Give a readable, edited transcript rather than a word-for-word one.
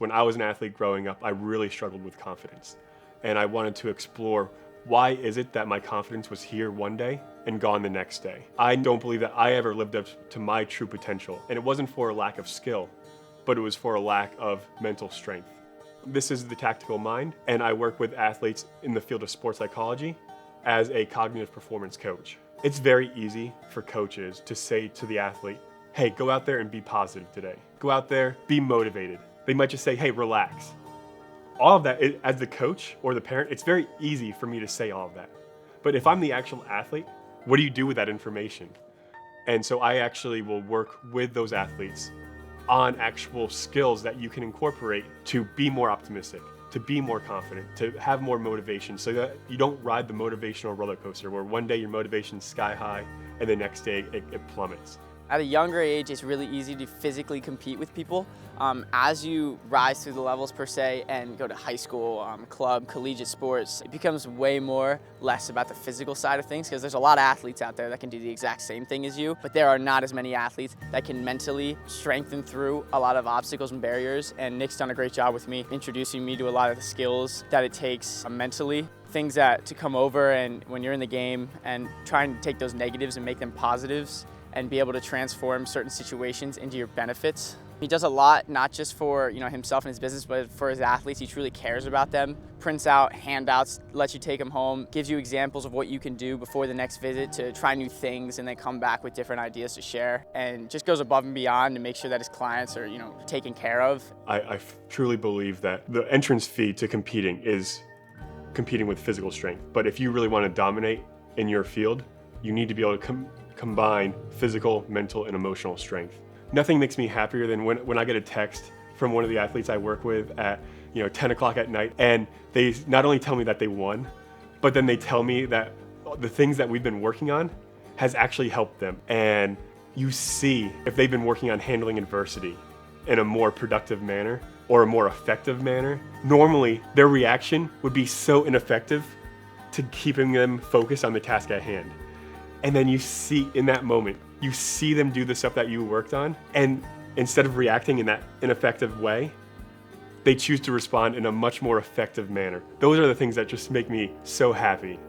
When I was an athlete growing up, I really struggled with confidence. And I wanted to explore, why is it that my confidence was here one day and gone the next day? I don't believe that I ever lived up to my true potential. And it wasn't for a lack of skill, but it was for a lack of mental strength. This is the Tactical Mind, and I work with athletes in the field of sports psychology as a cognitive performance coach. It's very easy for coaches to say to the athlete, hey, go out there and be positive today. Go out there, be motivated. They might just say, hey, relax. All of that, as the coach or the parent, it's very easy for me to say all of that. But if I'm the actual athlete, what do you do with that information? And so I actually will work with those athletes on actual skills that you can incorporate to be more optimistic, to be more confident, to have more motivation, so that you don't ride the motivational roller coaster where one day your motivation's sky high and the next day it plummets. At a younger age, it's really easy to physically compete with people. As you rise through the levels per se and go to high school, club, collegiate sports, it becomes way less about the physical side of things, because there's a lot of athletes out there that can do the exact same thing as you, but there are not as many athletes that can mentally strengthen through a lot of obstacles and barriers. And Nick's done a great job with me, introducing me to a lot of the skills that it takes mentally. Things that to come over and when you're in the game and trying to take those negatives and make them positives and be able to transform certain situations into your benefits. He does a lot, not just for himself and his business, but for his athletes. He truly cares about them. Prints out handouts, lets you take them home, gives you examples of what you can do before the next visit to try new things, and then come back with different ideas to share, and just goes above and beyond to make sure that his clients are taken care of. I truly believe that the entrance fee to competing is competing with physical strength. But if you really want to dominate in your field, you need to be able to combine physical, mental, and emotional strength. Nothing makes me happier than when I get a text from one of the athletes I work with at 10 o'clock at night, and they not only tell me that they won, but then they tell me that the things that we've been working on has actually helped them. And you see if they've been working on handling adversity in a more productive manner or a more effective manner. Normally, their reaction would be so ineffective to keeping them focused on the task at hand. And then you see in that moment, you see them do the stuff that you worked on, and instead of reacting in that ineffective way, they choose to respond in a much more effective manner. Those are the things that just make me so happy.